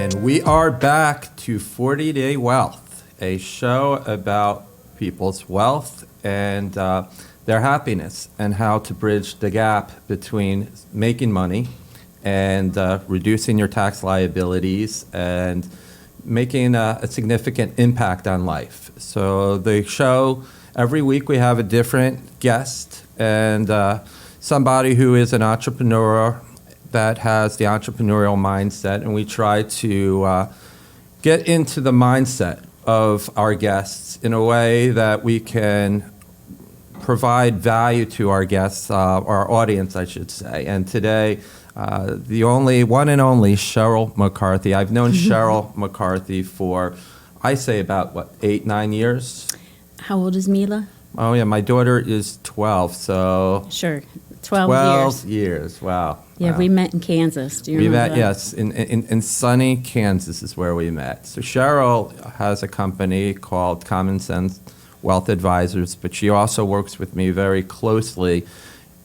And we are back to 40-Day Wealth, a show about people's wealth and their happiness and how to bridge the gap between making money and reducing your tax liabilities and making a significant impact on life. So the show, every week we have a different guest and somebody who is an entrepreneur that has the entrepreneurial mindset, and we try to get into the mindset of our guests in a way that we can provide value to our guests, our audience, I should say. And today, the only one and only Cheryl McCarthy. I've known Cheryl McCarthy for, I say about, 8-9 years? How old is Mila? Oh, yeah, my daughter is 12, so... Sure, 12 years, wow. Yeah, wow. We met in Kansas. Do you remember that? Yes, in sunny Kansas is where we met. So Cheryl has a company called Commoncents Wealth Advisors, but she also works with me very closely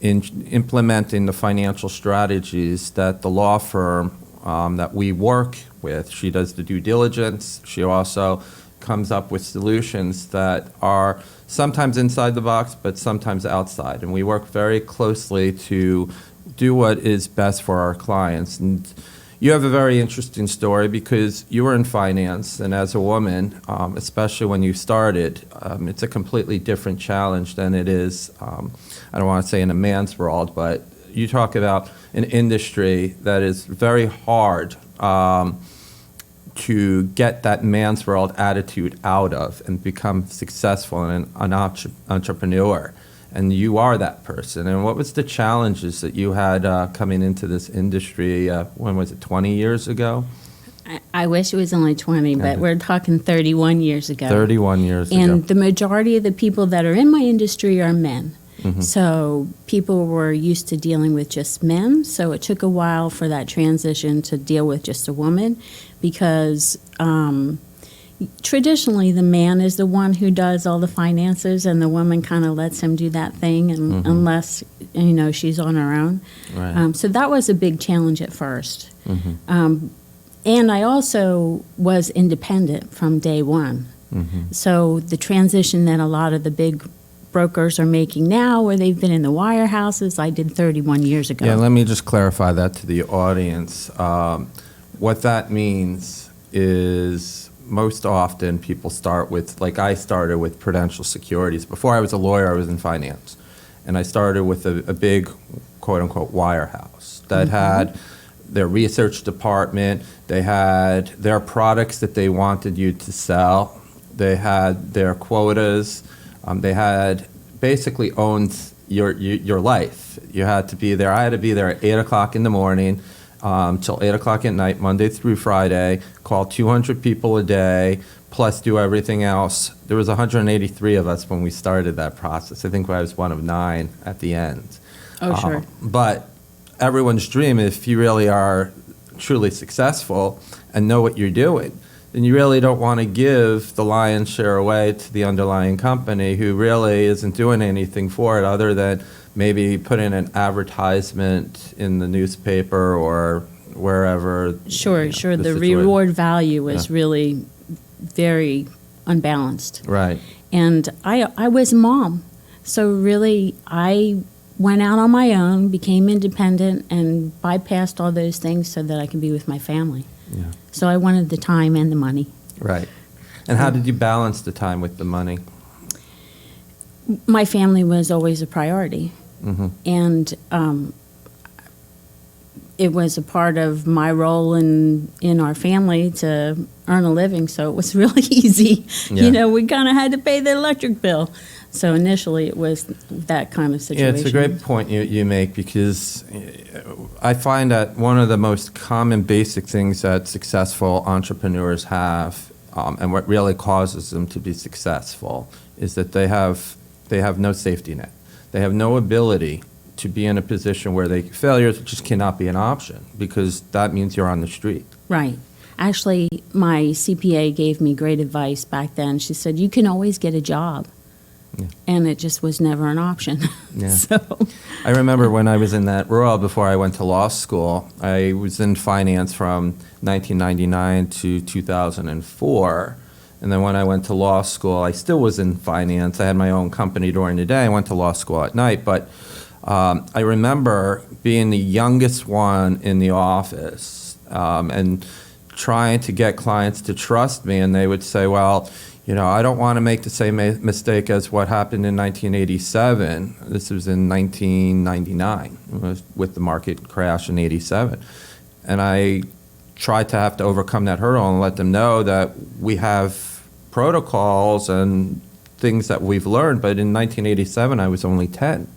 in implementing the financial strategies that the law firm that we work with. She does the due diligence. She also comes up with solutions that are sometimes inside the box, but sometimes outside. And we work very closely to do what is best for our clients. And you have a very interesting story because you were in finance, and as a woman, especially when you started, it's a completely different challenge than it is, I don't want to say in a man's world, but you talk about an industry that is very hard to get that man's world attitude out of and become successful and an entrepreneur. And you are that person. And what was the challenges that you had coming into this industry, when was it, 20 years ago? I wish it was only 20, but we're talking 31 years ago. 31 years ago. And the majority of the people that are in my industry are men. Mm-hmm. So people were used to dealing with just men, so it took a while for that transition to deal with just a woman because traditionally the man is the one who does all the finances and the woman kind of lets him do that thing and, unless she's on her own. Right. So that was a big challenge at first. Mm-hmm. And I also was independent from day one. Mm-hmm. So the transition that a lot of the big brokers are making now, where they've been in the wirehouses, I did 31 years ago. Yeah, let me just clarify that to the audience. What that means is most often people start with, like I started with Prudential Securities. Before I was a lawyer, I was in finance. And I started with a big, quote-unquote, wirehouse that had their research department. They had their products that they wanted you to sell. They had their quotas. They had basically owned your life. You had to be there. I had to be there at 8 o'clock in the morning till 8 o'clock at night, Monday through Friday, call 200 people a day, plus do everything else. There was 183 of us when we started that process. I think I was one of 9 at the end. Oh, sure. But everyone's dream, if you really are truly successful and know what you're doing, then you really don't want to give the lion's share away to the underlying company who really isn't doing anything for it other than maybe putting an advertisement in the newspaper or wherever. Sure. The reward value is really very unbalanced. Right. And I was a mom. So really, I went out on my own, became independent, and bypassed all those things so that I could be with my family. Yeah. So I wanted the time and the money. Right. And how did you balance the time with the money? My family was always a priority. Mm-hmm. And it was a part of my role in our family to earn a living, so it was really easy. Yeah. We kind of had to pay the electric bill. So initially it was that kind of situation. Yeah, it's a great point you make because I find that one of the most common basic things that successful entrepreneurs have and what really causes them to be successful is that they have no safety net. They have no ability to be in a position where failure just cannot be an option because that means you're on the street. Right. Actually, my CPA gave me great advice back then. She said, you can always get a job. and it just was never an option. Yeah. So, I remember when I was in that role before I went to law school, I was in finance from 1999 to 2004. And then when I went to law school, I still was in finance. I had my own company during the day. I went to law school at night. But I remember being the youngest one in the office and trying to get clients to trust me. And they would say, well, I don't want to make the same mistake as what happened in 1987. This was in 1999 with the market crash in 87. And I tried to have to overcome that hurdle and let them know that we have protocols and things that we've learned. But in 1987, I was only 10.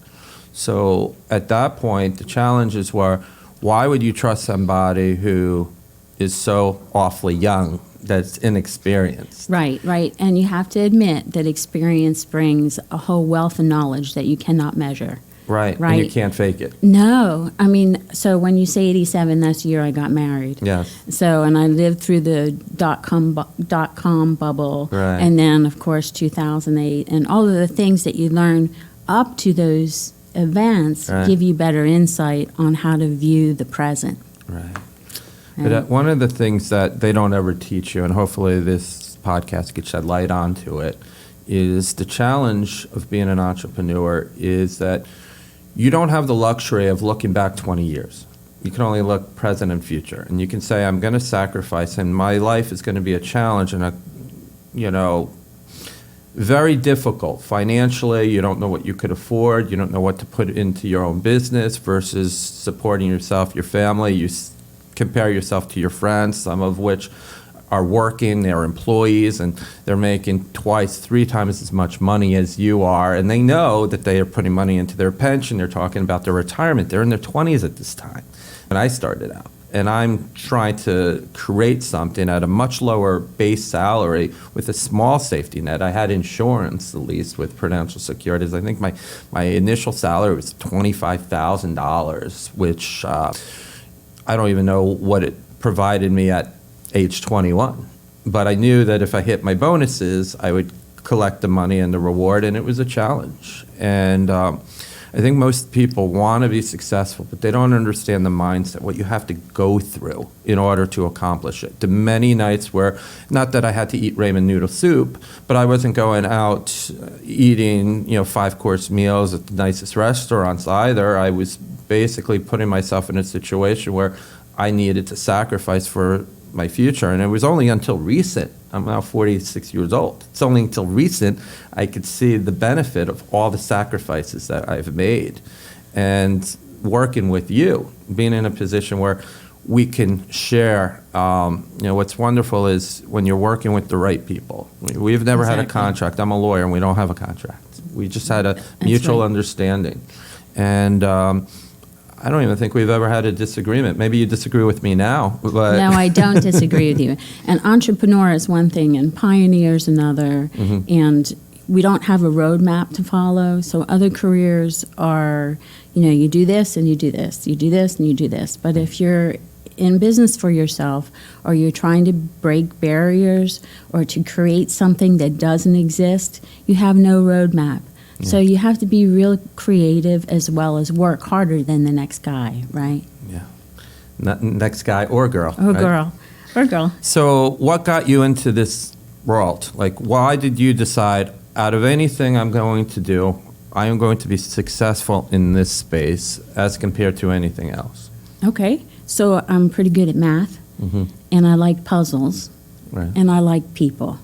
So at that point, the challenges were, why would you trust somebody who is so awfully young, that's inexperienced? right. And you have to admit that experience brings a whole wealth of knowledge that you cannot measure. Right. Right. And you can't fake it. No. I mean, so when you say 87, that's the year I got married. Yes. So, and I lived through the dot-com bubble. Right. And then, of course, 2008. And all of the things that you learn up to those events Right. give you better insight on how to view the present. Right. And- But one of the things that they don't ever teach you, and hopefully this podcast could shed light onto it, is the challenge of being an entrepreneur is that you don't have the luxury of looking back 20 years. You can only look present and future. And you can say, I'm going to sacrifice, and my life is going to be a challenge and very difficult. Financially, you don't know what you could afford. You don't know what to put into your own business versus supporting yourself, your family. You compare yourself to your friends, some of which are working, they're employees, and they're making twice, 3 times as much money as you are, and they know that they are putting money into their pension. They're talking about their retirement. They're in their 20s at this time. And I started out, and I'm trying to create something at a much lower base salary with a small safety net. I had insurance, at least, with Prudential Securities. I think my initial salary was $25,000, which I don't even know what it provided me at age 21. But I knew that if I hit my bonuses, I would collect the money and the reward, and it was a challenge. And I think most people want to be successful, but they don't understand the mindset, what you have to go through in order to accomplish it. The many nights where, not that I had to eat ramen noodle soup, but I wasn't going out eating 5-course meals at the nicest restaurants either. I was basically putting myself in a situation where I needed to sacrifice for my future. And it was only until recent, I'm now 46 years old, it's only until recent I could see the benefit of all the sacrifices that I've made. And working with you, being in a position where we can share, what's wonderful is when you're working with the right people. We've never had a Exactly. contract. I'm a lawyer and we don't have a contract. We just had a mutual right. understanding. And I don't even think we've ever had a disagreement. Maybe you disagree with me now, but No, I don't disagree with you. An entrepreneur is one thing, and pioneer is another. Mm-hmm. And we don't have a roadmap to follow. So other careers are, you do this and you do this, you do this and you do this. But if you're in business for yourself, or you're trying to break barriers or to create something that doesn't exist, you have no roadmap. So you have to be real creative as well as work harder than the next guy, right? yeah, next guy or girl. Or right? girl. So what got you into this world? Like, why did you decide, out of anything I'm going to do, I am going to be successful in this space as compared to anything else? Okay, so I'm pretty good at math, Mm-hmm. and I like puzzles, Right. and I like people,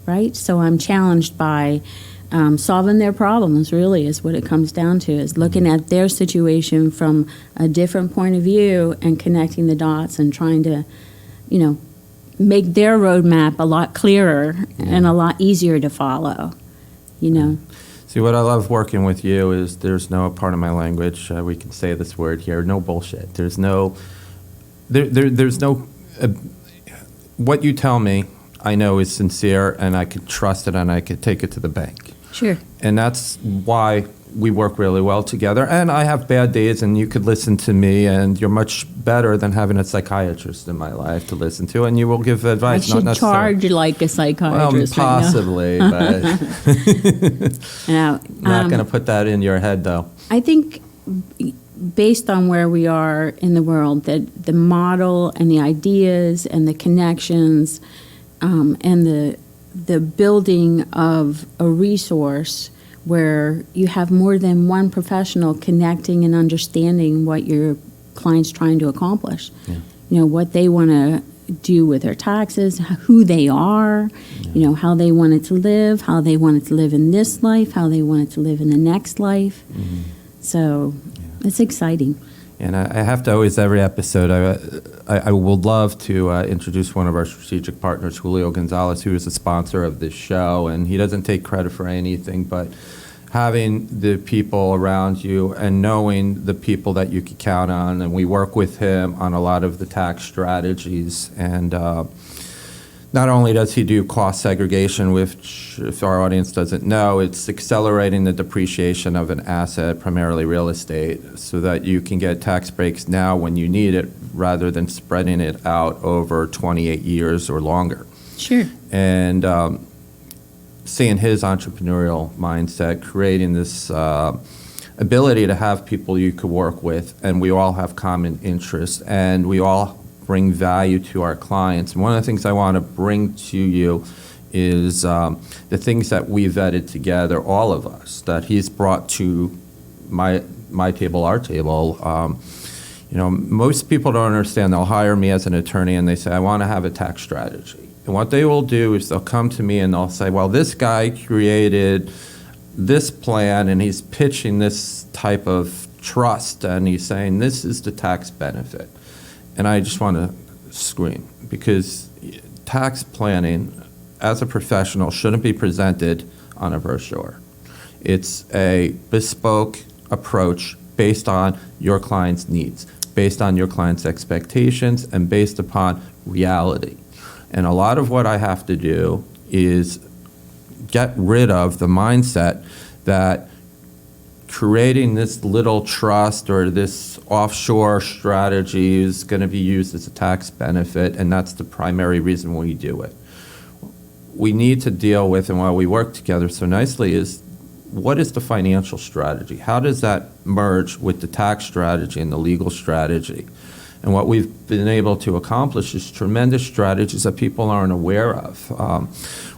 right? So I'm challenged by solving their problems, really, is what it comes down to, is looking at their situation from a different point of view and connecting the dots and trying to, make their roadmap a lot clearer and a lot easier to follow, See, what I love working with you is there's no part of my language, we can say this word here, no bullshit. There's no, there's no, what you tell me, I know is sincere, and I could trust it, and I could take it to the bank. Sure. And that's why we work really well together. And I have bad days, and you could listen to me, and you're much better than having a psychiatrist in my life to listen to, and you will give I advice. should not necessarily. charge like a Well, psychiatrist. possibly, but Now, not going to put that in your head, though. I think based on where we are in the world, that the model and the ideas and the connections and the building of a resource where you have more than one professional connecting and understanding what your client's trying to accomplish. Yeah. You know, what they want to do with their taxes, who they are, you know, how they wanted to live, how they wanted to live in this life, how they wanted to live in the next life. Mm-hmm. So it's exciting. And I have to always, every episode, I would love to introduce one of our strategic partners, Julio Gonzalez, who is a sponsor of this show, and he doesn't take credit for anything, but having the people around you and knowing the people that you can count on, and we work with him on a lot of the tax strategies, and not only does he do cost segregation, which, if our audience doesn't know, it's accelerating the depreciation of an asset, primarily real estate, so that you can get tax breaks now when you need it, rather than spreading it out over 28 years or longer. Sure. And seeing his entrepreneurial mindset, creating this ability to have people you could work with, and we all have common interests, and we all bring value to our clients. And one of the things I want to bring to you is the things that we vetted together, all of us, that he's brought to my table, our table. You know, most people don't understand. They'll hire me as an attorney, and they say, I want to have a tax strategy. And what they will do is they'll come to me and they'll say, well, this guy created this plan, and he's pitching this type of trust, and he's saying this is the tax benefit. And I just want to scream, because tax planning as a professional shouldn't be presented on a brochure. It's a bespoke approach based on your client's needs, based on your client's expectations, and based upon reality. And a lot of what I have to do is get rid of the mindset that creating this little trust or this offshore strategy is going to be used as a tax benefit, and that's the primary reason we do it. We need to deal with, and why we work together so nicely, is what is the financial strategy? How does that merge with the tax strategy and the legal strategy? And what we've been able to accomplish is tremendous strategies that people aren't aware of.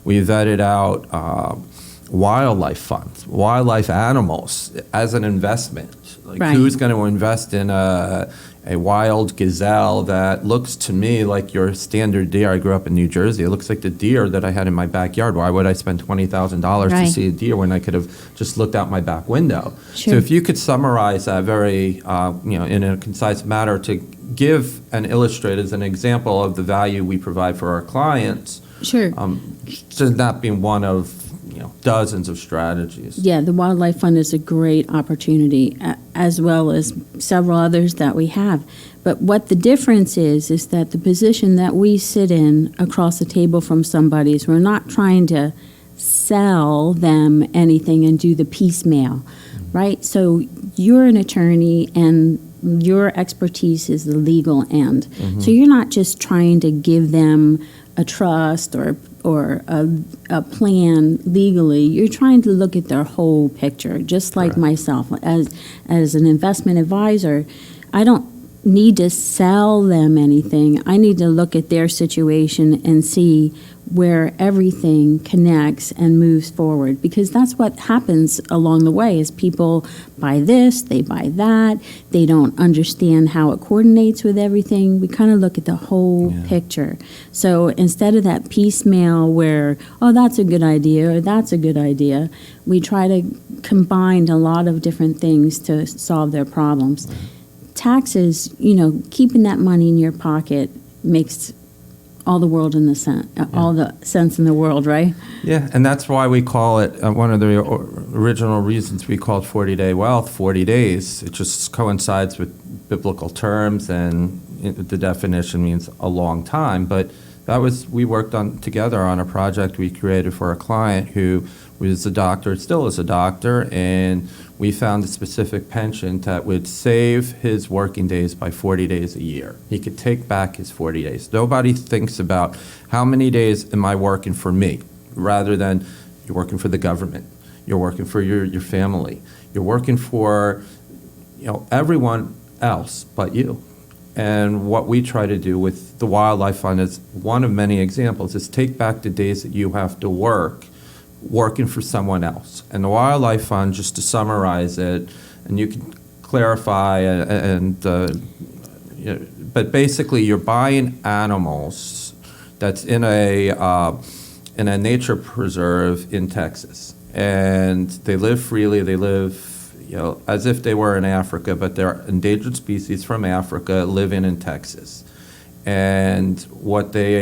We vetted out wildlife funds, wildlife animals as an investment. Like, right. Who's going to invest in a wild gazelle that looks to me like your standard deer? I grew up in New Jersey. It looks like the deer that I had in my backyard. Why would I spend $20,000 Right. to see a deer when I could have just looked out my back window? Sure. So if you could summarize that very, in a concise manner to give and illustrate as an example of the value we provide for our clients, Sure. to not being one of dozens of strategies. Yeah, the Wildlife Fund is a great opportunity, as well as several others that we have. But what the difference is that the position that we sit in across the table from somebody is we're not trying to sell them anything and do the piecemeal, right? So you're an attorney, and your expertise is the legal end. So you're not just trying to give them a trust or a plan legally. You're trying to look at their whole picture, just like Correct. myself. As an investment advisor, I don't need to sell them anything. I need to look at their situation and see where everything connects and moves forward, because that's what happens along the way is people buy this, they buy that, they don't understand how it coordinates with everything. We kind of look at the whole picture. So instead of that piecemeal where, oh, that's a good idea or that's a good idea, we try to combine a lot of different things to solve their problems. Taxes, keeping that money in your pocket makes all the world in the all the sense in the world, right? Yeah, and that's why we call it, one of the original reasons we called 40-day wealth 40 days. It just coincides with biblical terms, and the definition means a long time. But we worked together on a project we created for a client who was a doctor, still is a doctor, and we found a specific pension that would save his working days by 40 days a year. He could take back his 40 days. Nobody thinks about how many days am I working for me, rather than you're working for the government, you're working for your family, you're working for everyone else but you. And what we try to do with the Wildlife Fund is one of many examples, is take back the days that you have to working for someone else. And the Wildlife Fund, just to summarize it, and you can clarify, but basically you're buying animals that's in a nature preserve in Texas. And they live freely, they live as if they were in Africa, but they're endangered species from Africa living in Texas. And what they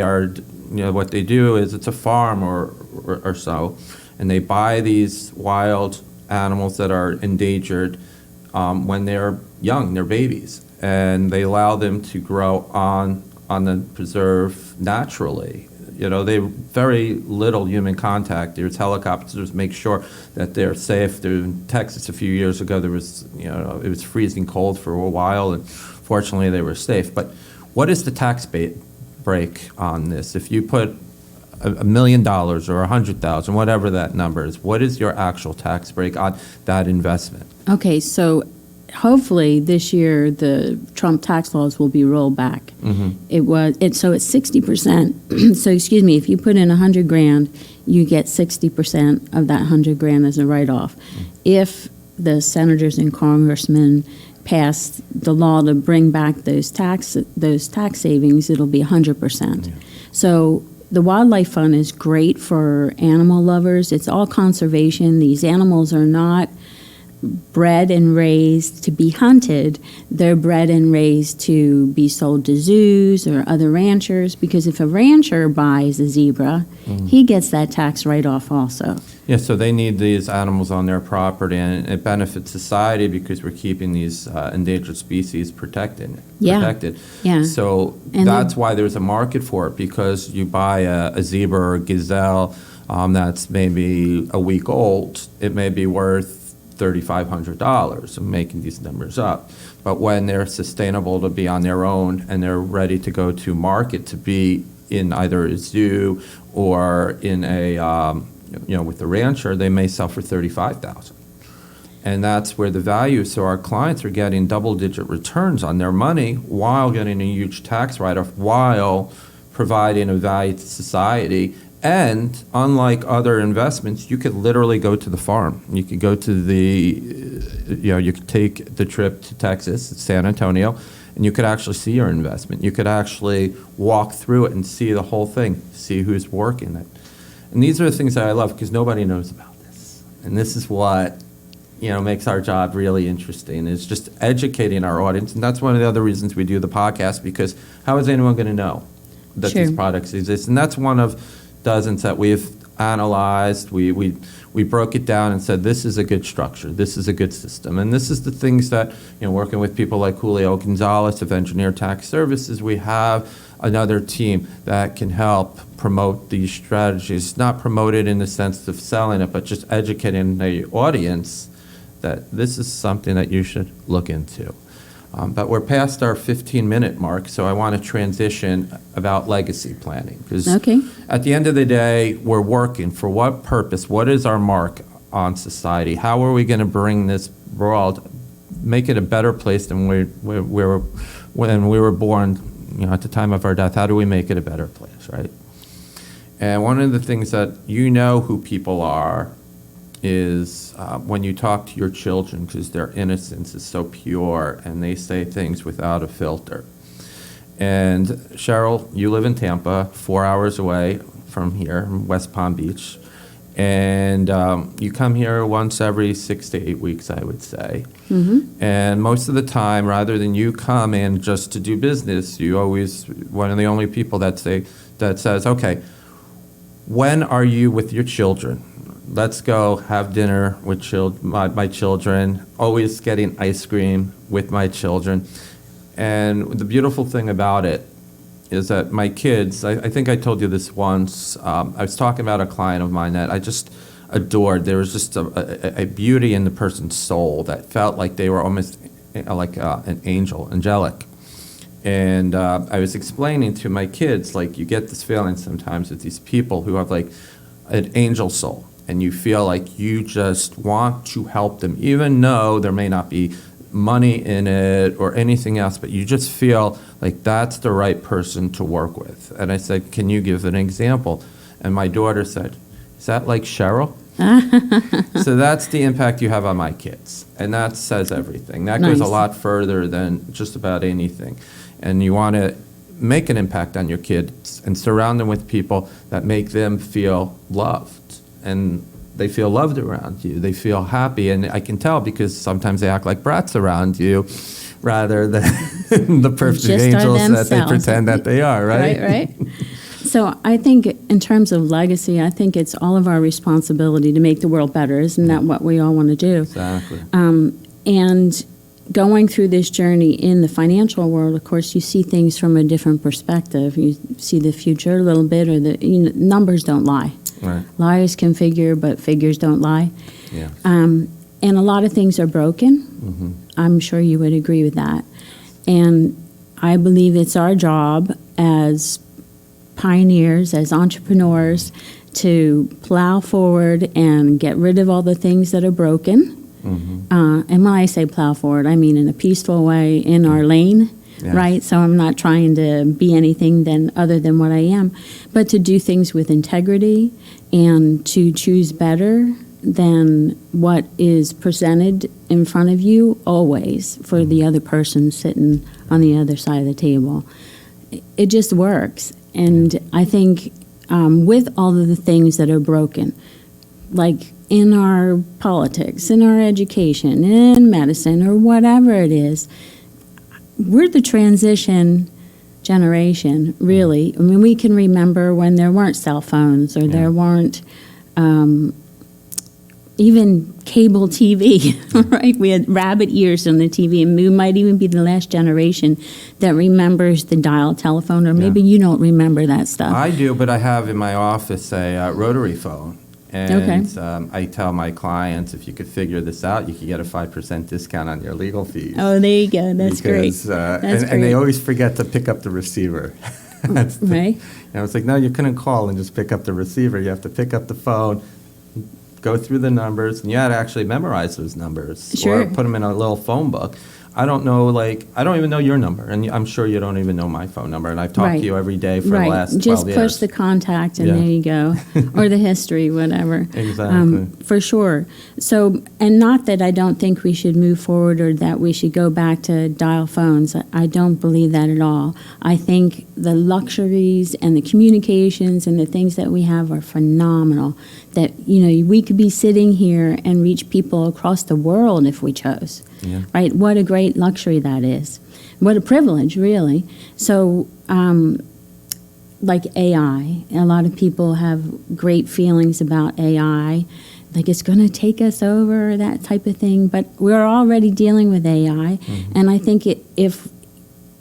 do is, it's a farm or so, and they buy these wild animals that are endangered when they're young, they're babies, and they allow them to grow on the preserve naturally. They very little human contact. There's helicopters make sure that they're safe. In Texas a few years ago, there was, it was freezing cold for a while, and fortunately they were safe. But what is the tax break on this? If you put $1 million or $100,000, whatever that number is, what is your actual tax break on that investment? Okay, so hopefully this year the Trump tax laws will be rolled back. Mm-hmm. So it's 60%. So excuse me, if you put in $100,000, you get 60% of that $100,000 as a write-off. Mm-hmm. If the senators and congressmen pass the law to bring back those tax savings, it'll be 100%. Yeah. So the Wildlife Fund is great for animal lovers. It's all conservation. These animals are not bred and raised to be hunted. They're bred and raised to be sold to zoos or other ranchers, because if a rancher buys a zebra, he gets that tax write-off also. Yeah, so they need these animals on their property, and it benefits society because we're keeping these endangered species protected. Yeah. So that's why there's a market for it, because you buy a zebra or a gazelle that's maybe a week old, it may be worth $3,500. I'm making these numbers up. But when they're sustainable to be on their own and they're ready to go to market to be in either a zoo or in a, with the rancher, they may sell for $35,000. And that's where the value is. So our clients are getting double-digit returns on their money while getting a huge tax write-off, while providing a value to society. And unlike other investments, you could literally go to the farm. You could go to you could take the trip to Texas, San Antonio, and you could actually see your investment. You could actually walk through it and see the whole thing, see who's working it. And these are the things that I love, because nobody knows about this. And this is what makes our job really interesting, is just educating our audience. And that's one of the other reasons we do the podcast, because how is anyone going to know that these products exist? And that's one of dozens that we've analyzed. We broke it down and said, this is a good structure, this is a good system. And this is the things that, working with people like Julio Gonzalez of Engineer Tax Services, we have another team that can help promote these strategies, not promote it in the sense of selling it, but just educating the audience that this is something that you should look into. But we're past our 15-minute mark, so I want to transition about legacy planning. Because at the end of the day, we're working for what purpose? What is our mark on society? How are we going to bring this world, make it a better place than when we were born, at the time of our death? How do we make it a better place, right? And one of the things that who people are is when you talk to your children, because their innocence is so pure and they say things without a filter. And Cheryl, you live in Tampa, 4 hours away from here, West Palm Beach, and you come here once every 6 to 8 weeks, I would say. Mm-hmm. And most of the time, rather than you come in just to do business, you always, one of the only people that says, okay, when are you with your children? Let's go have dinner with my children, always getting ice cream with my children. And the beautiful thing about it is that my kids, I think I told you this once, I was talking about a client of mine that I adored. There was just a beauty in the person's soul that felt like they were almost like an angel, angelic. And I was explaining to my kids, like, you get this feeling sometimes with these people who have like an angel soul, and you feel like you just want to help them, even though there may not be money in it or anything else, but you just feel like that's the right person to work with. And I said, can you give an example? And my daughter said, is that like Cheryl? So that's the impact you have on my kids. And that says everything. That goes a Nice. lot further than just about anything. And you want to make an impact on your kids and surround them with people that make them feel loved. And they feel loved around you. They feel happy. And I can tell because sometimes they act like brats around you rather than the perfect Just are angels that they themselves. pretend that they are, right? Right. So I think in terms of legacy, I think it's all of our responsibility to make the world better. Isn't that what we all want to do? Exactly. And going through this journey in the financial world, of course, you see things from a different perspective. You see the future a little bit, or numbers don't lie. Right. Liars can figure, but figures don't lie. Yeah. And a lot of things are broken. Mm-hmm. I'm sure you would agree with that. And I believe it's our job as pioneers, as entrepreneurs, to plow forward and get rid of all the things that are broken. Mm-hmm. And when I say plow forward, I mean in a peaceful way, in our lane, Yes. right? So I'm not trying to be anything other than what I am, but to do things with integrity and to choose better than what is presented in front of you always for the other person sitting on the other side of the table. It just works. And I think with all of the things that are broken, like in our politics, in our education, in medicine, or whatever it is, we're the transition generation, really. I mean, we can remember when there weren't cell phones or there weren't even cable TV, right? We had rabbit ears on the TV, and we might even be the last generation that remembers the dial telephone, or maybe you don't remember that stuff. I do, but I have in my office a rotary phone. And I tell my clients, if you could figure this out, you could get a 5% discount on your legal fees. Oh, there you go. That's great. And they always forget to pick up the receiver. Right? It's like, no, you couldn't call and just pick up the receiver. You have to pick up the phone, go through the numbers, and you had to actually memorize those numbers. Sure. Or put them in a little phone book. I don't know, I don't even know your number, and I'm sure you don't even know my phone number, and I've talked to you every day for the last 12 Just years. push the contact, and there you go. Or the history, whatever. Exactly. For sure. So, and not that I don't think we should move forward or that we should go back to dial phones. I don't believe that at all. I think the luxuries and the communications and the things that we have are phenomenal. That, we could be sitting here and reach people across the world if we chose. Yeah. Right? What a great luxury that is. What a privilege, really. So, like AI, a lot of people have great feelings about AI, like it's going to take us over, that type of thing. But we're already dealing with AI, and I think if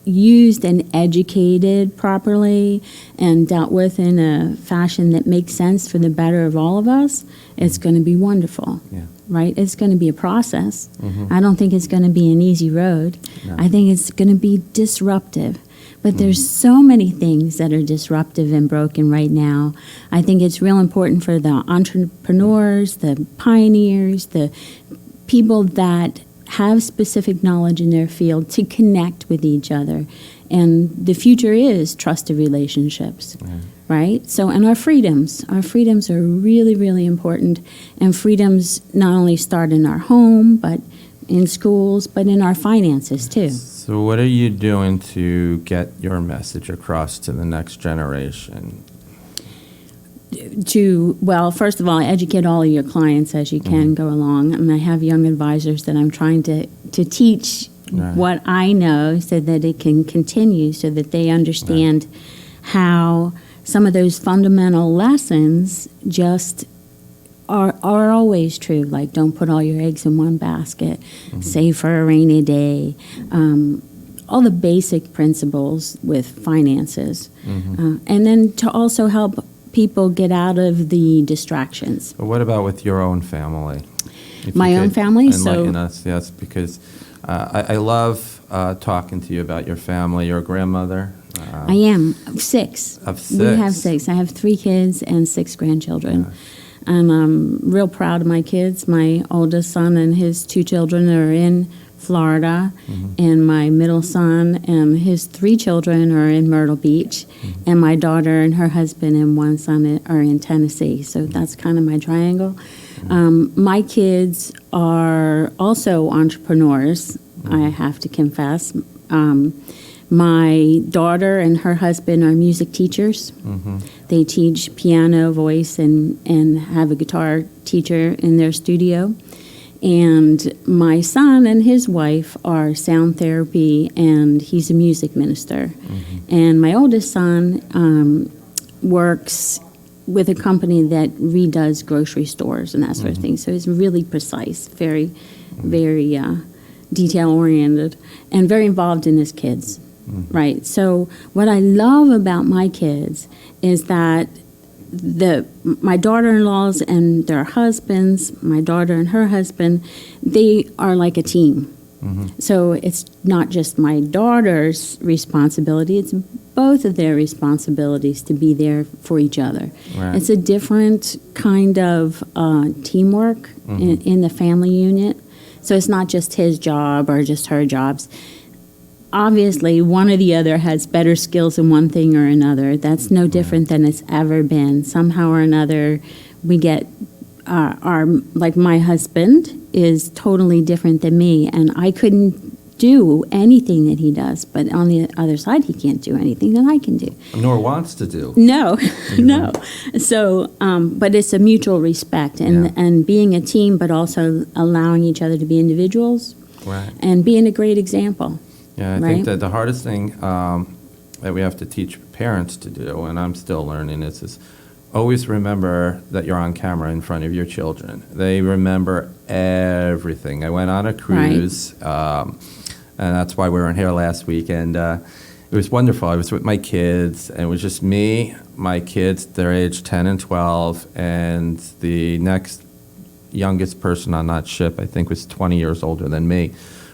used and educated properly and dealt with in a fashion that makes sense for the better of all of us, it's going to be wonderful. Yeah. Right? It's going to be a process. I don't think it's going to be an easy road. No. I think it's going to be disruptive. But there's so many things that are disruptive and broken right now. I think it's real important for the entrepreneurs, the pioneers, the people that have specific knowledge in their field to connect with each other. And the future is trusted relationships. Right? So, and our freedoms are really, really important. And freedoms not only start in our home, but in schools, but in our finances too. So what are you doing to get your message across to the next generation? Well, first of all, educate all of your clients as you can go along. And I have young advisors that I'm trying to teach what I know so that it can continue, so that they understand how some of those fundamental lessons just are always true. Like, don't put all your eggs in one basket, save for a rainy day, all the basic principles with finances. And then to also help people get out of the distractions. But what about with your own family? If My you own could family? Enlighten us, yes, because I love talking to you about your family. You're a grandmother. I am. 6. Of 6. We have 6. I have 3 kids and 6 grandchildren. And I'm real proud of my kids. My oldest son and his 2 children are in Florida, and my middle son and his 3 children are in Myrtle Beach, and my daughter and her husband and 1 son are in Tennessee. So that's kind of my triangle. My kids are also entrepreneurs, I have to confess. My daughter and her husband are music teachers. They teach piano, voice, and have a guitar teacher in their studio. And my son and his wife are sound therapy, and he's a music minister. And my oldest son works with a company that redoes grocery stores and that sort of thing. So he's really precise, very, very detail-oriented, and very involved in his kids. Right. So what I love about my kids is that my daughter-in-laws and their husbands, my daughter and her husband, they are like a team. So it's not just my daughter's responsibility, it's both of their responsibilities to be there for each other. Right. It's a different kind of teamwork in the family unit. So it's not just his job or just her jobs. Obviously, one or the other has better skills in one thing or another. That's no different than it's ever been. Somehow or another, we get like my husband is totally different than me, and I couldn't do anything that he does. But on the other side, he can't do anything that I can do. Nor wants to do. No, no. So, but it's a mutual respect and being a team, but also allowing each other to be individuals and being a great example. Yeah, I think that the hardest thing that we have to teach parents to do, and I'm still learning, is always remember that you're on camera in front of your children. They remember everything. I went on a cruise, and that's why we weren't here last week, and it was wonderful. I was with my kids, and it was just me, my kids, they're age 10 and 12, and the next youngest person on that ship, I think, was 20 years older than me,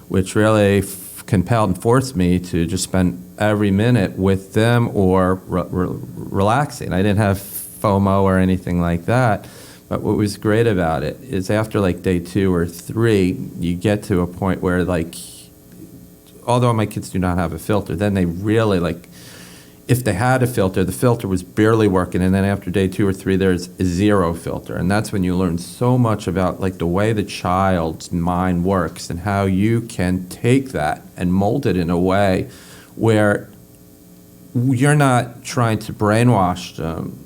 which really compelled and forced me to just spend every minute with them or relaxing. I didn't have FOMO or anything like that, but what was great about it is after like day 2 or 3, you get to a point where, like, although my kids do not have a filter, then they really, like, if they had a filter, the filter was barely working, and then after day 2 or 3, there's a 0 filter, and that's when you learn so much about, like, the way the child's mind works and how you can take that and mold it in a way where you're not trying to brainwash them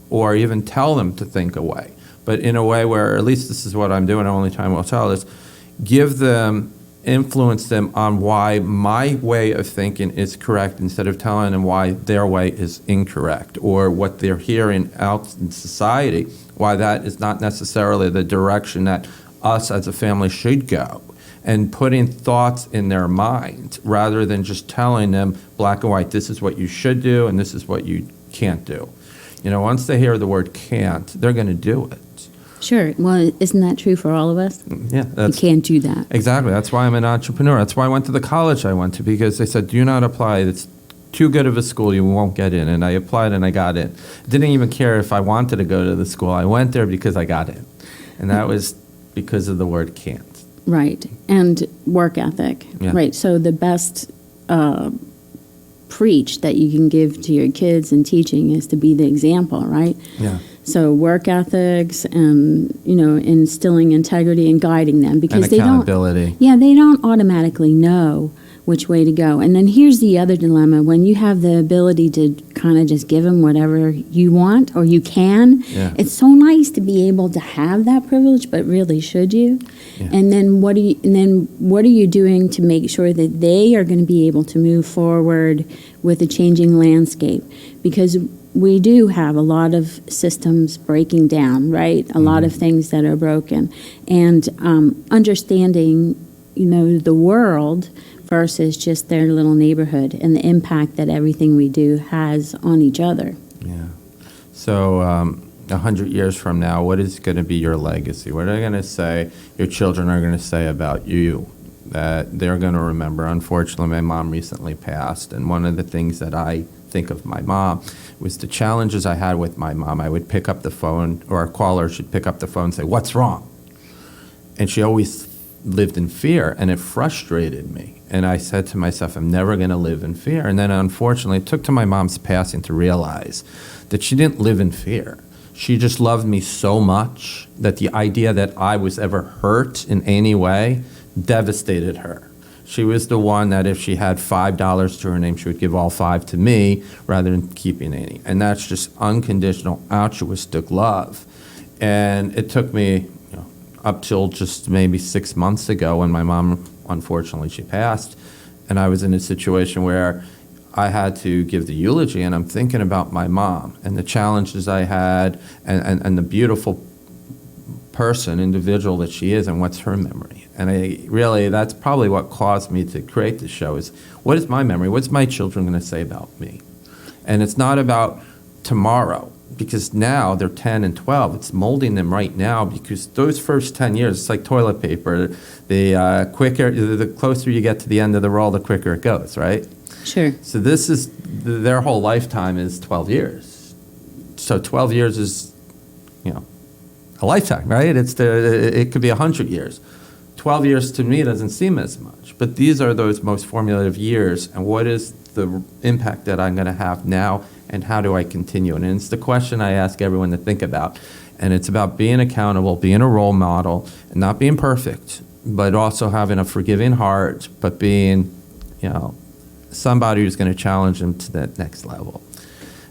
or even tell them to think away, but in a way where, at least this is what I'm doing, only time will tell, is give them, influence them on why my way of thinking is correct instead of telling them why their way is incorrect, or what they're hearing out in society, why that is not necessarily the direction that us as a family should go, and putting thoughts in their mind rather than just telling them black and white, this is what you should do and this is what you can't do. You know, once they hear the word can't, they're going to do it. Sure. Well, isn't that true for all of us? Yeah. You can't do that. Exactly. That's why I'm an entrepreneur. That's why I went to the college I went to, because they said, do not apply. It's too good of a school. You won't get in. And I applied and I got in. Didn't even care if I wanted to go to the school. I went there because I got in. And that was because of the word can't. Right. And work ethic. Yeah. Right. So the best preach that you can give to your kids in teaching is to be the example, right? Yeah. So work ethics and, you know, instilling integrity and guiding them, because And accountability. they don't automatically know which way to go. And then here's the other dilemma. When you have the ability to kind of just give them whatever you want or you can, it's so nice to be able to have that privilege, but really, should you? Yeah. And then what are you doing to make sure that they are going to be able to move forward with a changing landscape? Because we do have a lot of systems breaking down, right? A lot of things that are broken. And understanding, you know, the world versus just their little neighborhood and the impact that everything we do has on each other. Yeah. So 100 years from now, what is going to be your legacy? What are they going to say, your children are going to say about you that they're going to remember? Unfortunately, my mom recently passed, and one of the things that I think of my mom was the challenges I had with my mom. I would pick up the phone, or a caller should pick up the phone and say, "What's wrong?" And she always lived in fear, and it frustrated me. And I said to myself, I'm never going to live in fear. And then unfortunately, it took to my mom's passing to realize that she didn't live in fear. She just loved me so much that the idea that I was ever hurt in any way devastated her. She was the one that if she had $5 to her name, she would give all 5 to me rather than keeping any. And that's just unconditional, altruistic love. And it took me up till just maybe 6 months ago when my mom, unfortunately, she passed, and I was in a situation where I had to give the eulogy, and I'm thinking about my mom and the challenges I had and the beautiful person, individual that she is, and what's her memory. And that's probably what caused me to create this show is, what is my memory? What's my children going to say about me? And it's not about tomorrow, because now they're 10 and 12. It's molding them right now, because those first 10 years, it's like toilet paper. The closer you get to the end of the roll, the quicker it goes, right? Sure. So this is, their whole lifetime is 12 years. So 12 years is, a lifetime, right? It could be 100 years. 12 years to me doesn't seem as much, but these are those most formative years, and what is the impact that I'm going to have now, and how do I continue? And it's the question I ask everyone to think about, and it's about being accountable, being a role model, and not being perfect, but also having a forgiving heart, but being, somebody who's going to challenge them to that next level.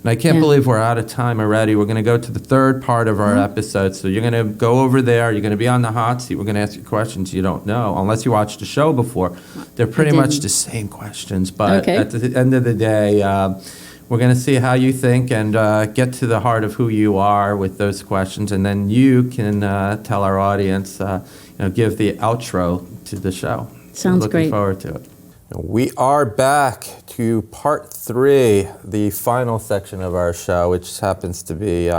And I can't believe we're out of time already. We're going to go to the third part of our episode. So you're going to go over there. You're going to be on the hot seat. We're going to ask you questions you don't know, unless you watched the show before. They're pretty much the same questions. But at the end of the day, we're going to see how you think and get to the heart of who you are with those questions. And then you can tell our audience, give the outro to the show. Sounds great. Looking forward to it. We are back to part 3, the final section of our show, which happens to be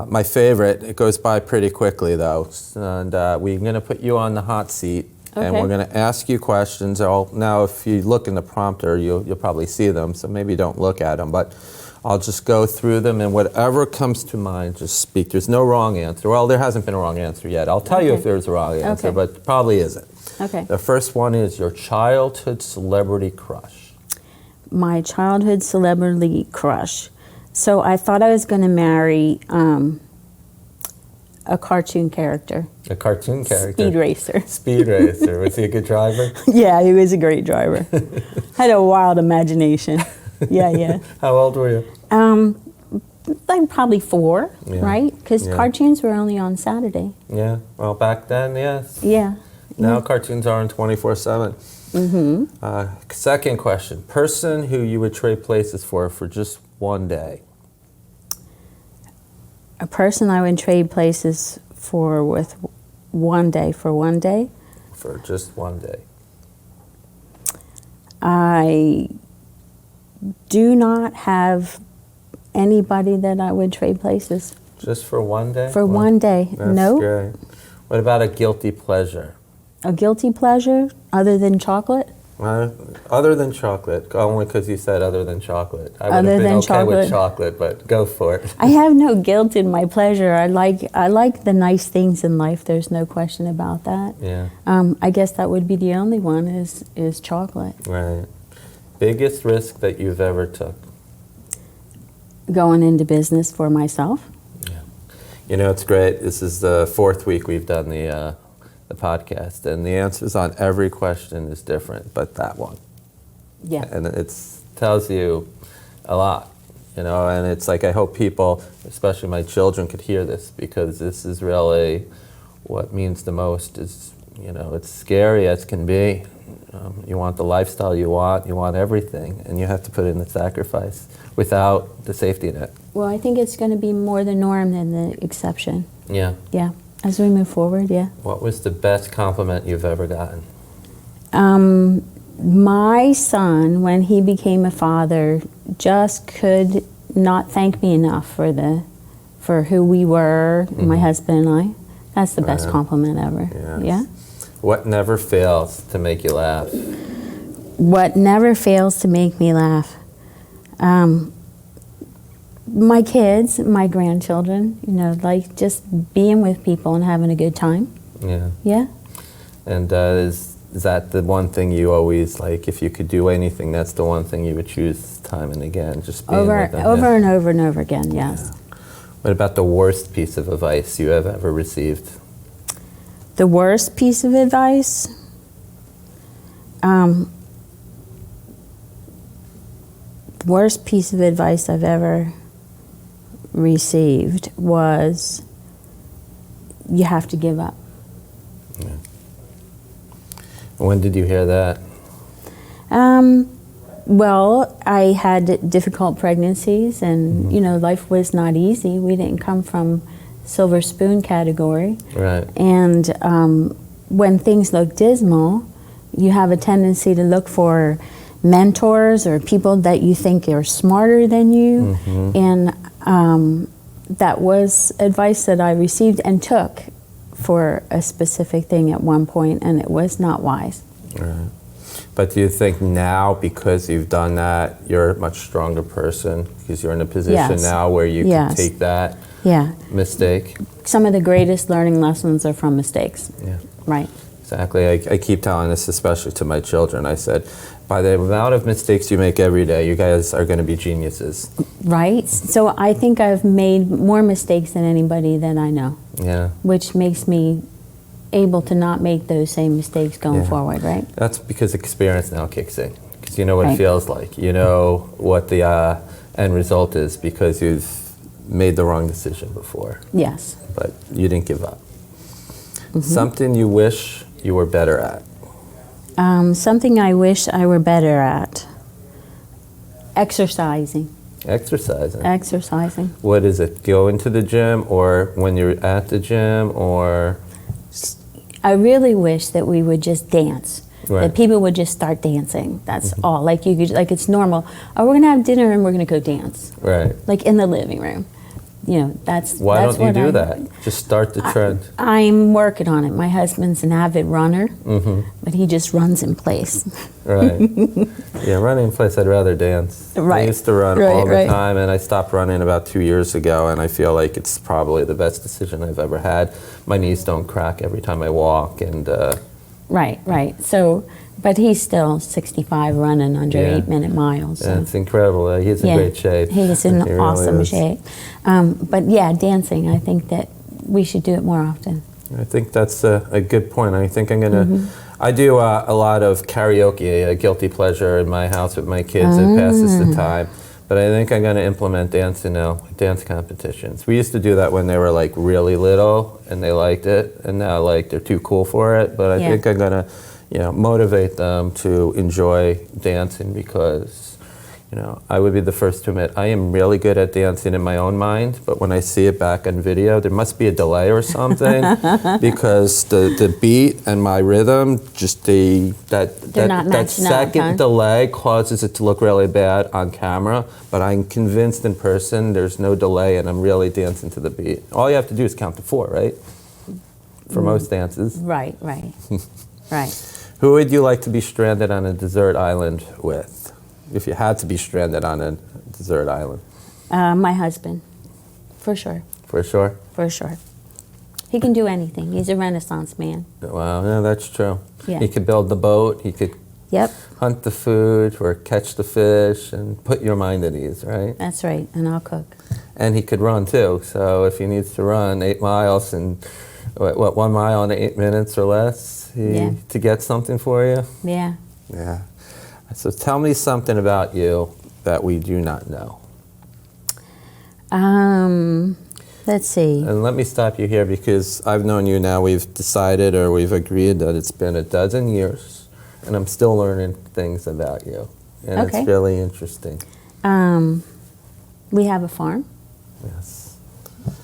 my favorite. It goes by pretty quickly, though. And we're going to put you on the hot seat, and we're going to ask you questions. Now, if you look in the prompter, you'll probably see them, so maybe don't look at them. But I'll just go through them, and whatever comes to mind, just speak. There's no wrong answer. Well, there hasn't been a wrong answer yet. I'll tell you if there's a wrong answer, but probably isn't. Okay. The first one is your childhood celebrity crush. My childhood celebrity crush. So I thought I was going to marry a cartoon character. A cartoon character? Speed Racer. Speed Racer. Was he a good driver? Yeah, he was a great driver. Had a wild imagination. Yeah. How old were you? Like probably 4, right? Because cartoons were only on Saturday. Yeah. Well, back then, yes. Yeah. Now cartoons are on 24/7. Mm-hmm. Second question. Person who you would trade places for just one day. A person I would trade places for with one day. For just one day. I do not have anybody that I would trade places. Just for one day? For one day. That's great. What about a guilty pleasure? A guilty pleasure other than chocolate? Other than chocolate, only because you said other than chocolate. I would Other have been than okay chocolate. with chocolate, but go for it. I have no guilt in my pleasure. I like the nice things in life. There's no question about that. Yeah. I guess that would be the only one is chocolate. Right. Biggest risk that you've ever took? Going into business for myself. Yeah. It's great. This is the 4th week we've done the podcast, and the answers on every question is different, but that one. Yeah. And it tells you a lot, and it's like I hope people, especially my children, could hear this, because this is really what means the most is, it's scary as can be. You want the lifestyle you want everything, and you have to put in the sacrifice without the safety net. Well, I think it's going to be more the norm than the exception. Yeah. Yeah. As we move forward, yeah. What was the best compliment you've ever gotten? My son, when he became a father, just could not thank me enough for who we were, my husband and I. That's the best compliment ever. Yes. Yeah. What never fails to make you laugh? What never fails to make me laugh? My kids, my grandchildren, like just being with people and having a good time. Yeah. Yeah. And is that the one thing you always, like, if you could do anything, that's the one thing you would choose time and again, just being Over with them? and over and over again, yes. What about the worst piece of advice you have ever received? The worst piece of advice? Worst piece of advice I've ever received was, you have to give up. Yeah. When did you hear that? Well, I had difficult pregnancies, and life was not easy. We didn't come from silver spoon category. Right. And when things look dismal, you have a tendency to look for mentors or people that you think are smarter than you. And that was advice that I received and took for a specific thing at one point, and it was not wise. Right. But do you think now, because you've done that, you're a much stronger person because you're in a position now where you can take that mistake? Some of the greatest learning lessons are from mistakes. Yeah. Right. Exactly. I keep telling this, especially to my children. I said, by the amount of mistakes you make every day, you guys are going to be geniuses. Right. So I think I've made more mistakes than anybody that I know. Yeah. Which makes me able to not make those same mistakes going forward, right? That's because experience now kicks in. Because you know what it feels like. You know what the end result is because you've made the wrong decision before. Yes. But you didn't give up. Something you wish you were better at. Something I wish I were better at. Exercising. Exercising. What is it? Going to the gym, or when you're at the gym, or? I really wish that we would just dance. Right. That people would just start dancing. That's all. Like you could, like it's normal. Oh, we're gonna have dinner and we're gonna go dance. Right. Like in the living room. That's Why that's don't you what do that? Just start the trend. I'm working on it. My husband's an avid runner, but he just runs in place. Right. Yeah, running in place, I'd rather dance. Right. I used to run all the time, and I stopped running about 2 years ago, and I feel like it's probably the best decision I've ever had. My knees don't crack every time I walk, and... Right. So, but he's still 65 running under 8-minute miles. So. Yeah, it's incredible. He's in great shape. He's in awesome shape. But yeah, dancing, I think that we should do it more often. I think that's a good point. I think I'm going to... I do a lot of karaoke, a guilty pleasure in my house with my kids. It passes the time. But I think I'm going to implement dance competitions. We used to do that when they were like really little and they liked it, and now like they're too cool for it. But I think I'm going to, motivate them to enjoy dancing because, I would be the first to admit I am really good at dancing in my own mind, but when I see it back on video, there must be a delay or something because the beat and my rhythm, just that second delay causes it to look really bad on camera, but I'm convinced in person there's no delay and I'm really dancing to the beat. All you have to do is count to 4, right? For most dances. Right. Who would you like to be stranded on a desert island with? If you had to be stranded on a desert island? My husband, for sure. For sure? For sure. He can do anything. He's a Renaissance man. Wow, yeah, that's true. Yeah. He could build the boat, he could hunt the food or catch the fish and put your mind at ease, right? That's right, and I'll cook. And he could run too, so if he needs to run 8 miles and 1 mile in 8 minutes or less to get something for you? Yeah. Yeah. So tell me something about you that we do not know. Let's see. And let me stop you here because I've known you now, we've decided or we've agreed that it's been 12 years and I'm still learning things about you. And it's really interesting. We have a farm. Yes.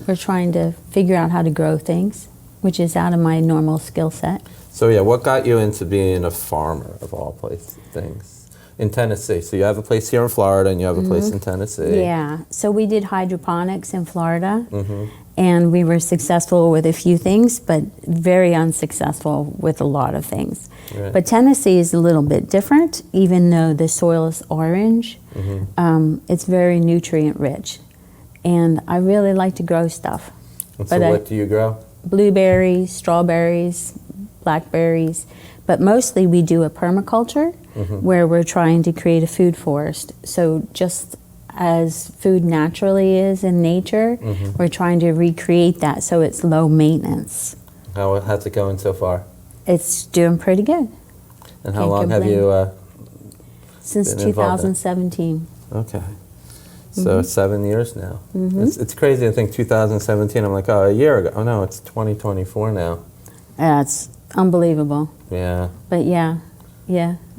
We're trying to figure out how to grow things, which is out of my normal skill set. So yeah, what got you into being a farmer of all things? in Tennessee. So you have a place here in Florida and you have a place in Tennessee. Yeah. So we did hydroponics in Florida, Mm-hmm. and we were successful with a few things, but very unsuccessful with a lot of things. Right. But Tennessee is a little bit different, even though the soil is orange. It's very nutrient rich, and I really like to grow stuff. And so But what do you grow? Blueberries, strawberries, blackberries, but mostly we do a permaculture where we're trying to create a food forest. So just as food naturally is in nature, we're trying to recreate that so it's low maintenance. How's it going so far? It's doing pretty good. And how Can't long have complain. you Since been involved in? 2017. Okay. So 7 years now. It's crazy. I think 2017, I'm like, oh, a year ago. Oh, no, it's 2024 now. It's unbelievable. Yeah, But yeah,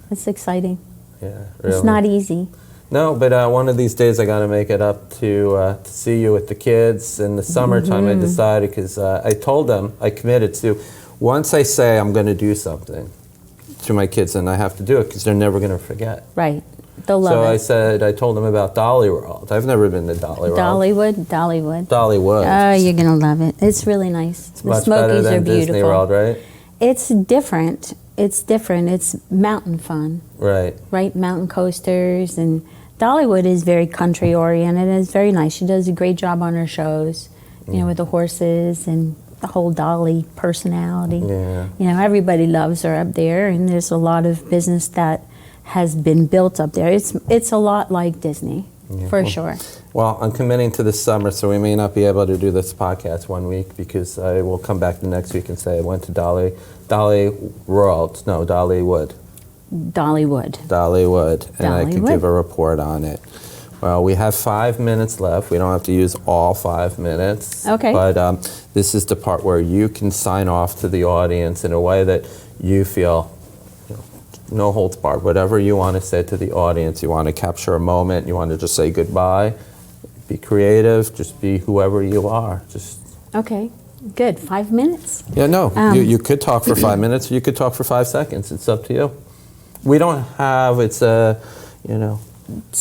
it's exciting. yeah. Really. It's not easy. No, but one of these days I got to make it up to see you with the kids in the summertime. I decided, because I told them, I committed to, once I say I'm going to do something to my kids, and I have to do it because they're never going to forget. Right. They'll love So it. I told them about Dolly World. I've never been to Dolly World. Dollywood. Dollywood. Oh, you're going to love it. It's really nice. It's The much Smokies better than are beautiful. Disney World, right? It's different. It's mountain fun, Right. right? Mountain coasters, and Dollywood is very country oriented. It's very nice. She does a great job on her shows, with the horses and the whole Dolly personality. Yeah. Everybody loves her up there, and there's a lot of business that has been built up there. It's a lot like Disney, for sure. Well, I'm committing to this summer, so we may not be able to do this podcast 1 week because I will come back the next week and say I went to Dollywood. Dollywood, and I could give a report on it. Well, we have 5 minutes left. We don't have to use all 5 minutes. Okay. But this is the part where you can sign off to the audience in a way that you feel, no holds barred. Whatever you want to say to the audience, you want to capture a moment, you want to just say goodbye, be creative, just be whoever you are. Okay, good. 5 minutes? Yeah, no, you could talk for 5 minutes, you could talk for 5 seconds. It's up to you. We don't have, it's a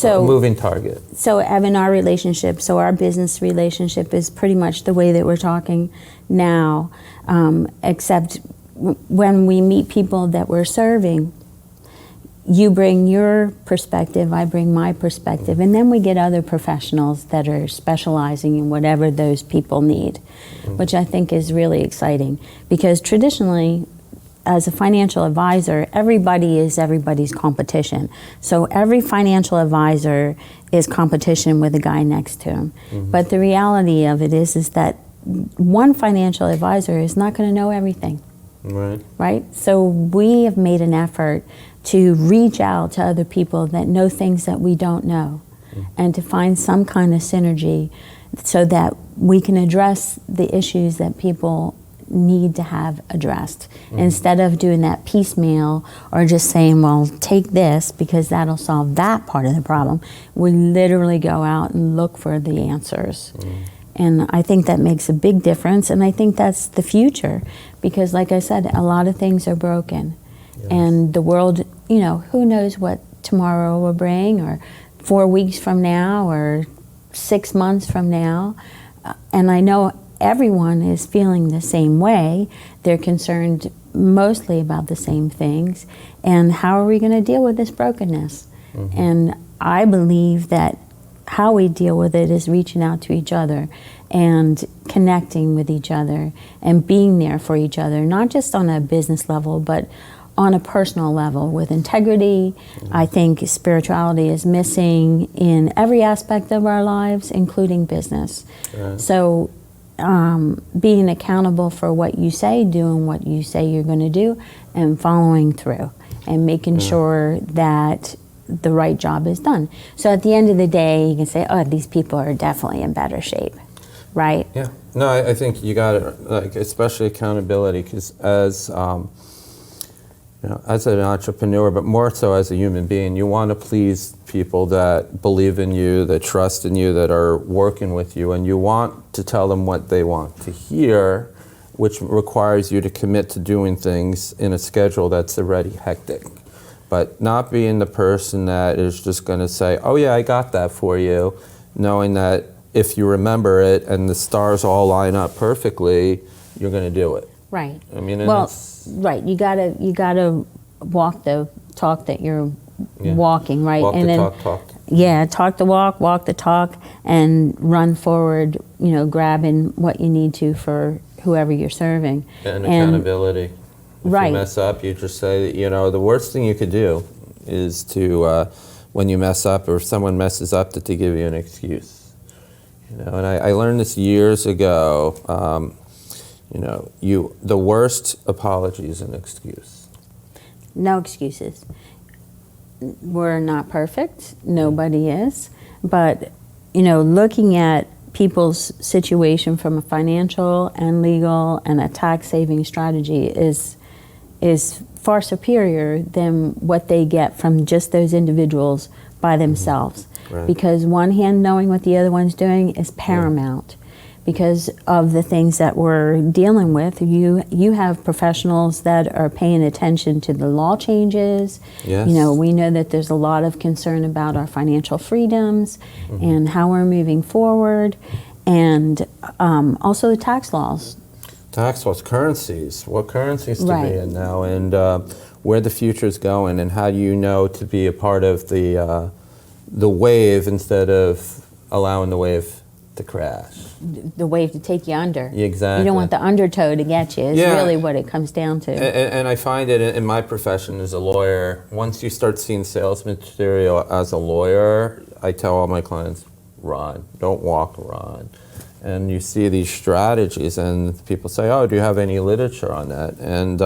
moving target. So in our relationship, our business relationship is pretty much the way that we're talking now, except when we meet people that we're serving, you bring your perspective, I bring my perspective, and then we get other professionals that are specializing in whatever those people need, which I think is really exciting, because traditionally, as a financial advisor, everybody is everybody's competition. So every financial advisor is competition with the guy next to him. But the reality of it is that one financial advisor is not going to know everything. Right? So we have made an effort to reach out to other people that know things that we don't know, and to find some kind of synergy so that we can address the issues that people need to have addressed, instead of doing that piecemeal or just saying, well, take this because that'll solve that part of the problem. We literally go out and look for the answers. And I think that makes a big difference, and I think that's the future, because like I said, a lot of things are broken. And the world, who knows what tomorrow will bring, or 4 weeks from now, or 6 months from now. And I know everyone is feeling the same way. They're concerned mostly about the same things. And how are we going to deal with this brokenness? And I believe that how we deal with it is reaching out to each other and connecting with each other and being there for each other, not just on a business level, but on a personal level with integrity. I think spirituality is missing in every aspect of our lives, including business. So being accountable for what you say, doing what you say you're going to do, and following through, and making sure that the right job is done. So at the end of the day, you can say, oh, these people are definitely in better shape, right? Yeah. No, I think you got it, especially accountability, because as an entrepreneur, but more so as a human being, you want to please people that believe in you, that trust in you, that are working with you, and you want to tell them what they want to hear, which requires you to commit to doing things in a schedule that's already hectic. but not being the person that is just going to say, oh yeah, I got that for you, knowing that if you remember it and the stars all line up perfectly, you're going to do it. Right. I mean, and Well, it's, right. You gotta walk the talk that you're walking, right? walk and the then, talk. Yeah, talk the walk the talk, and run forward. Grabbing what you need to for whoever you're serving. And accountability. If right. you mess up, you just say, the worst thing you could do is to, when you mess up or if someone messes up, to give you an excuse. And I learned this years ago. The worst apology is an excuse. No excuses. We're not perfect. Nobody is. But, looking at people's situation from a financial and legal and a tax saving strategy is far superior than what they get from just those individuals by themselves. Right. Because one hand knowing what the other one's doing is paramount. Because of the things that we're dealing with, you have professionals that are paying attention to the law changes. Yes. We know that there's a lot of concern about our financial freedoms and how we're moving forward, and also the tax laws. Tax laws, currencies, what currencies to Right. be in now, and where the future is going, and how do you know to be a part of the wave instead of allowing the wave to crash. The wave to take you under. Exactly. You don't want the undertow to get you, is Yeah. really what it comes down to. And I find it in my profession as a lawyer, once you start seeing sales material as a lawyer, I tell all my clients, run, don't walk, run. And you see these strategies and people say, oh, do you have any literature on that? And,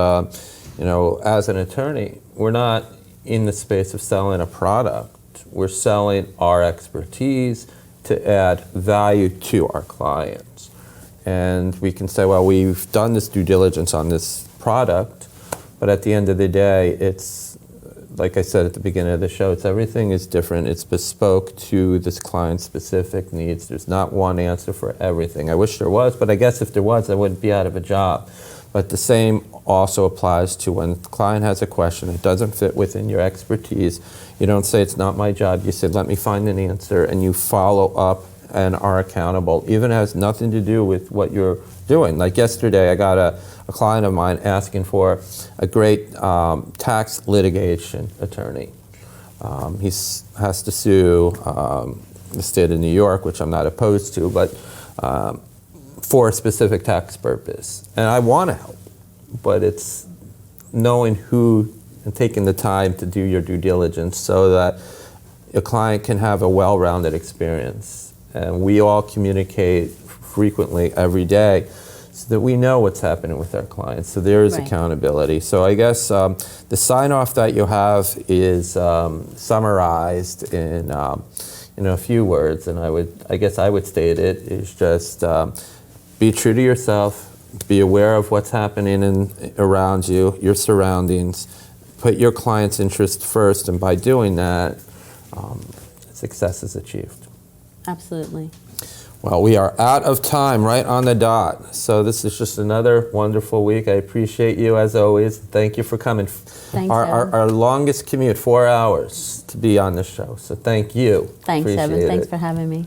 as an attorney, we're not in the space of selling a product. We're selling our expertise to add value to our clients. And we can say, well, we've done this due diligence on this product, but at the end of the day, it's, like I said at the beginning of the show, everything is different. It's bespoke to this client's specific needs. There's not one answer for everything. I wish there was, but I guess if there was, I wouldn't be out of a job. But the same also applies to when the client has a question that doesn't fit within your expertise. You don't say, it's not my job. You say, let me find an answer, and you follow up and are accountable, even if it has nothing to do with what you're doing. Like yesterday, I got a client of mine asking for a great tax litigation attorney. He has to sue the state of New York, which I'm not opposed to, but for a specific tax purpose. And I want to help, but it's knowing who and taking the time to do your due diligence so that a client can have a well-rounded experience. And we all communicate frequently every day so that we know what's happening with our clients. So there is Right. accountability. So I guess the sign-off that you have is summarized in a few words, and I guess I would state it is just be true to yourself, be aware of what's happening around you, your surroundings, put your client's interest first, and by doing that, success is achieved. Absolutely. Well, we are out of time, right on the dot. So this is just another wonderful week. I appreciate you as always. Thank you for coming. Thanks, Our Evan. longest commute, 4 hours to be on this show. So thank you. Thanks, Evan. Appreciate Thanks it. for having me.